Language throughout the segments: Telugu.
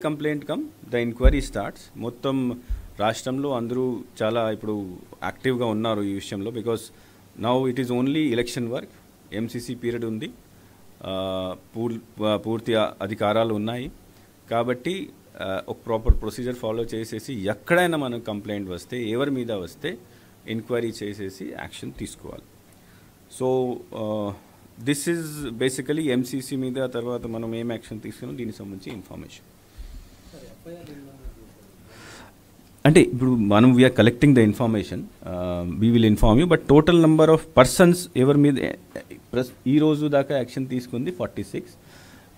Complaint come the enquiry starts. మొత్తం రాష్ట్రంలో అందరూ చాలా ఇప్పుడు యాక్టివ్గా ఉన్నారు ఈ విషయంలో. Because now it is only election work. MCC period ఉంది, పూర్తి అధికారాలు ఉన్నాయి కాబట్టి ఒక ప్రాపర్ ప్రొసీజర్ ఫాలో చేసేసి ఎక్కడైనా మనకు కంప్లైంట్ వస్తే ఎవరి మీద వస్తే ఎంక్వైరీ చేసేసి యాక్షన్ తీసుకోవాలి. So this is basically MCC మీద. తర్వాత మనం ఏం యాక్షన్ తీసుకున్నాం దీనికి సంబంధించి ఇన్ఫర్మేషన్ అంటే ఇప్పుడు మనం we are collecting the information, we will inform you. But total number of persons ఎవరి మీద ఈ రోజు దాకా యాక్షన్ తీసుకుంది 46.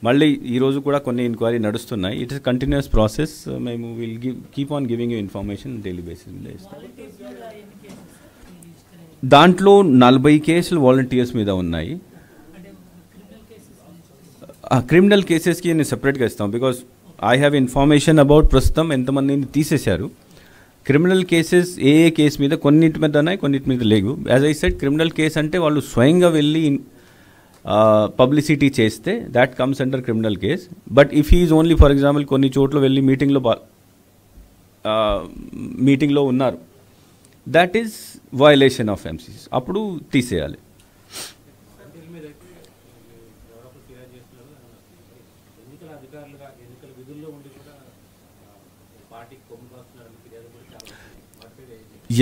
మళ్ళీ ఈరోజు కూడా కొన్ని ఎంక్వైరీ నడుస్తున్నాయి. It is continuous process. మేము will keep on giving you information daily basis మీద ఇస్తాం. దాంట్లో 40 కేసులు వాలంటీర్స్ మీద ఉన్నాయి. క్రిమినల్ కేసెస్కి నేను సెపరేట్గా ఇస్తాం. Because I have information about ప్రస్తుతం ఎంతమందిని తీసేశారు. క్రిమినల్ కేసెస్ ఏ కేసు మీద కొన్నిటి మీద ఉన్నాయి, కొన్నిటి మీద లేవు. As I said, criminal case అంటే వాళ్ళు స్వయంగా వెళ్ళి పబ్లిసిటీ చేస్తే that comes under criminal case. But if he is only for example కొన్ని చోట్ల వెళ్ళి మీటింగ్లో ఉన్నారు, that is violation of MCC, అప్పుడు తీసేయాలి.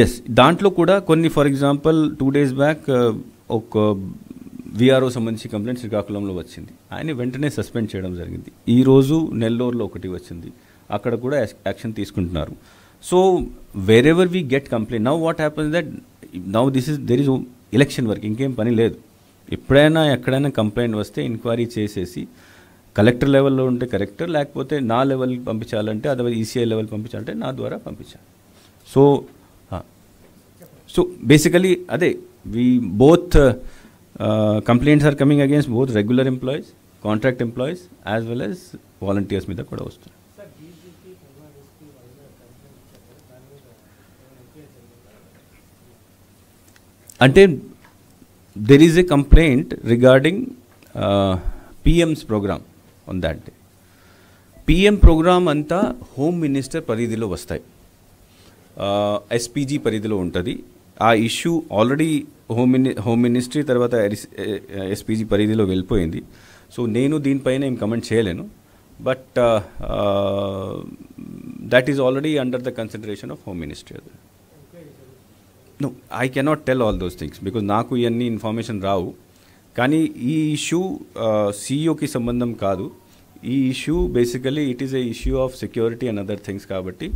ఎస్, దాంట్లో కూడా కొన్ని ఫర్ ఎగ్జాంపుల్ 2 days బ్యాక్ ఒక విఆర్ఓ సంబంధించి కంప్లైంట్ శ్రీకాకుళంలో వచ్చింది. ఆయన వెంటనే సస్పెండ్ చేయడం జరిగింది. ఈరోజు నెల్లూరులో ఒకటి వచ్చింది, అక్కడ కూడా యాక్షన్ తీసుకుంటున్నారు. So where ever we get complaint, now what happens that now there is election work, ఇంకేం పని లేదు. ఎప్పుడైనా ఎక్కడైనా కంప్లైంట్ వస్తే ఎంక్వైరీ చేసేసి కలెక్టర్ లెవెల్లో ఉంటే కలెక్టర్, లేకపోతే నా లెవెల్కి పంపించాలంటే అదే ఈసీఐ లెవెల్ పంపించాలంటే నా ద్వారా పంపించాలి. సో బేసికలీ అదే we both complaints are coming against both regular employees, contract employees as well as volunteers మీద కూడా వస్తుంది. అంటే there is a complaint regarding PM's program on that day. PM program అంతా హోమ్ మినిస్టర్ పరిధిలో వస్తాయి, ఎస్పీజీ పరిధిలో ఉంటుంది. ఆ ఇష్యూ ఆల్రెడీ హోమ్ మినిస్ట్రీ తర్వాత ఎస్పీజీ పరిధిలో వెళ్ళిపోయింది. సో నేను దీనిపైన ఏం కమెంట్ చేయలేను. But that is already under the consideration of home ministry. No, I cannot tell all those things because నాకు ఇవన్నీ ఇన్ఫర్మేషన్ రావు. కానీ ఈ ఇష్యూ సీఈఓకి సంబంధం కాదు. ఈ issue basically it is a issue of security and other things కాబట్టి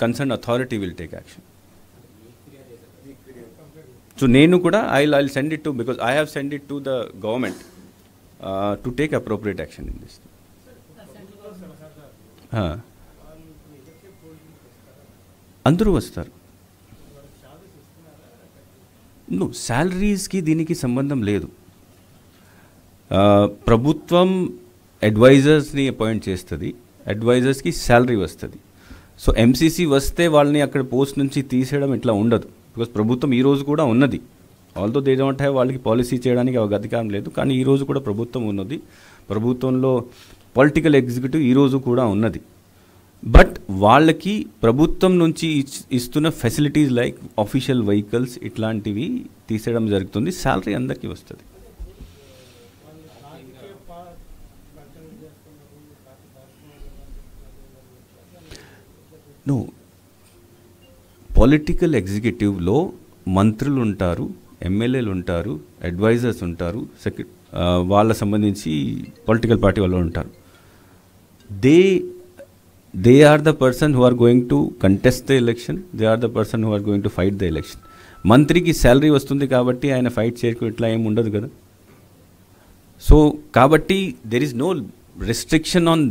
concern authority will take action. So నేను కూడా I'll send it to, because I have sent it to the government to take appropriate action in this. అందరూ వస్తారు. నో, శాలరీస్కి దీనికి సంబంధం లేదు. ప్రభుత్వం అడ్వైజర్స్ని అపాయింట్ చేస్తుంది, అడ్వైజర్స్కి శాలరీ వస్తుంది. సో ఎంసీసీ వస్తే వాళ్ళని అక్కడ పోస్ట్ నుంచి తీసేయడం ఇట్లా ఉండదు. బికాస్ ప్రభుత్వం ఈరోజు కూడా ఉన్నది. ఆల్దో దే డోంట్ హ్యావ్, వాళ్ళకి పాలసీ చేయడానికి అధికారం లేదు, కానీ ఈరోజు కూడా ప్రభుత్వం ఉన్నది. ప్రభుత్వంలో పొలిటికల్ ఎగ్జిక్యూటివ్ ఈరోజు కూడా ఉన్నది. బట్ వాళ్ళకి ప్రభుత్వం నుంచి ఇస్తున్న ఫెసిలిటీస్ లైక్ ఆఫీషియల్ వెహికల్స్ ఇట్లాంటివి తీసేయడం జరుగుతుంది. శాలరీ అందరికీ వస్తుంది. నో, పొలిటికల్ ఎగ్జిక్యూటివ్లో మంత్రులు ఉంటారు, ఎమ్మెల్యేలు ఉంటారు, అడ్వైజర్స్ ఉంటారు, వాళ్ళ సంబంధించి పొలిటికల్ పార్టీ వాళ్ళు ఉంటారు. They are the person who are going to contest the election, they are the person who are going to fight the election. మంత్రికి శాలరీ వస్తుంది కాబట్టి ఆయన ఫైట్ చేయకు ఇట్లా ఏమి ఉండదు కదా. సో కాబట్టి there is no restriction on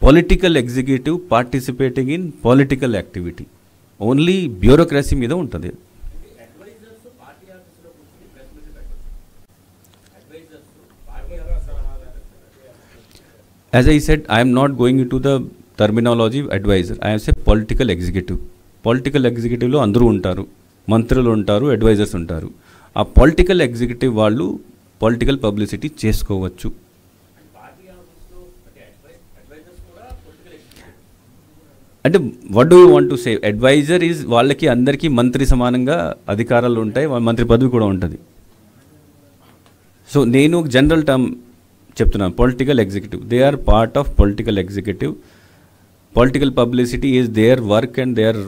political executive participating in political activity. Only bureaucracy మీద ఉంటుంది. As I said, I am not going into the terminology advisor. I am say political executive. Political executive లో అందరూ ఉంటారు, మంత్రులు ఉంటారు, అడ్వైజర్స్ ఉంటారు. ఆ పొలిటికల్ ఎగ్జిక్యూటివ్ వాళ్ళు పొలిటికల్ పబ్లిసిటీ చేసుకోవచ్చు. అంటే what do you want to say? Adviser is వాళ్ళకి అందరికీ మంత్రి సమానంగా అధికారాలు ఉంటాయి, మంత్రి పదవి కూడా ఉంటుంది. సో నేను జనరల్ టర్మ్ చెప్తున్నాను, political executive, they are part of political executive. Political publicity is their work and there,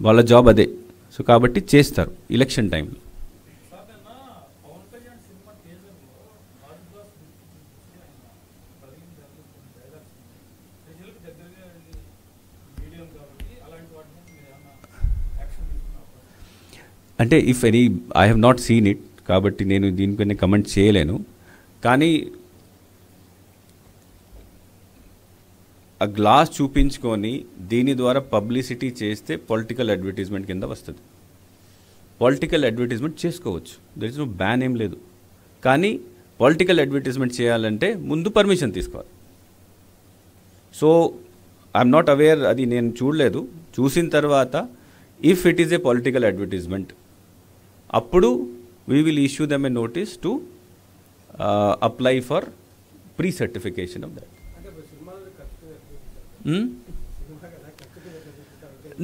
వాళ్ళ జాబ్ అదే. సో కాబట్టి చేస్తారు ఎలక్షన్ టైంలో. అంటే if any, I have not seen it, కాబట్టి నేను దీనిపైన కమెంట్ చేయలేను. కానీ ఆ గ్లాస్ చూపించుకొని దీని ద్వారా పబ్లిసిటీ చేస్తే పొలిటికల్ అడ్వర్టైజ్మెంట్ కింద వస్తుంది. పొలిటికల్ అడ్వర్టైజ్మెంట్ చేసుకోవచ్చు, దర్ ఇస్ నో బ్యాన్ ఏం లేదు. కానీ పొలిటికల్ అడ్వర్టైజ్మెంట్ చేయాలంటే ముందు పర్మిషన్ తీసుకోవాలి. సో ఐఎమ్ నాట్ అవేర్, అది నేను చూడలేదు. చూసిన తర్వాత if it is a political advertisement, అప్పుడు we will issue them a notice to apply for pre certification of that.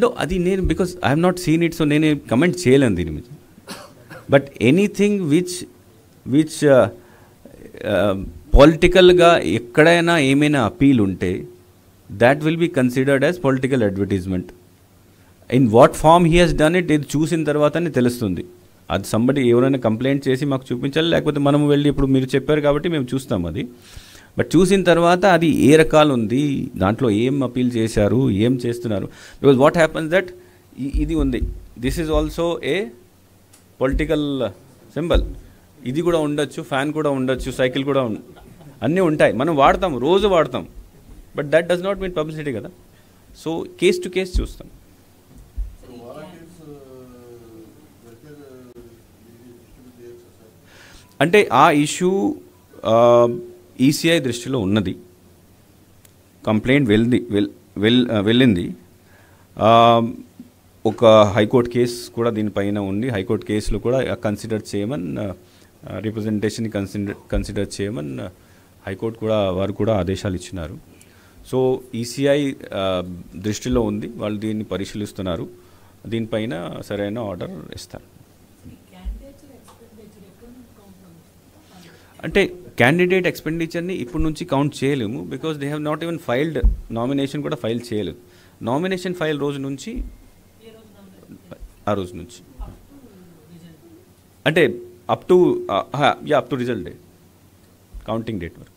No, అది నేను because I'm not seen it, so నేను కమెంట్ చేయలేను దీని మీద. బట్ ఎనీథింగ్ విచ్ పొలిటికల్గా ఎక్కడైనా ఏమైనా అపీల్ ఉంటే that will be considered as political advertisement. In what form he has done it, ఇది చూసిన తర్వాతనే తెలుస్తుంది. అది సంబడి ఎవరైనా కంప్లైంట్ చేసి మాకు చూపించాలి, లేకపోతే మనము వెళ్ళి ఇప్పుడు మీరు చెప్పారు కాబట్టి మేము చూస్తాం అది. బట్ చూసిన తర్వాత అది ఏ రకాలు ఉంది, దాంట్లో ఏం అపీల్ చేశారు, ఏం చేస్తున్నారు. బికాజ్ వాట్ హ్యాపన్స్ దట్ ఇది ఉంది, this is also a political symbol. ఇది కూడా ఉండొచ్చు, ఫ్యాన్ కూడా ఉండొచ్చు, సైకిల్ కూడా అన్నీ ఉంటాయి, మనం వాడతాం, రోజు వాడతాం. But that does not mean publicity కదా. సో కేస్ టు కేస్ చూస్తాం. అంటే ఆ ఇష్యూ ఈసీఐ దృష్టిలో ఉన్నది, కంప్లైంట్ వెళ్ళింది. ఒక హైకోర్టు కేసు కూడా దీనిపైన ఉంది. హైకోర్టు కేసులో కూడా కన్సిడర్ చేయమని, రిప్రజెంటేషన్ కన్సిడర్ చేయమని హైకోర్టు కూడా వారు కూడా ఆదేశాలు ఇచ్చినారు. సో ఈసీఐ దృష్టిలో ఉంది, వాళ్ళు దీన్ని పరిశీలిస్తున్నారు, దీనిపైన సరైన ఆర్డర్ ఇస్తారు. అంటే క్యాండిడేట్ ఎక్స్పెండిచర్ని ఇప్పటి నుంచి కౌంట్ చేయలేము, because they have not even filed, nomination కూడా ఫైల్ చేయలేదు. నామినేషన్ ఫైల్ రోజు నుంచి, ఆ రోజు నుంచి అంటే up to result day, counting date వరకు.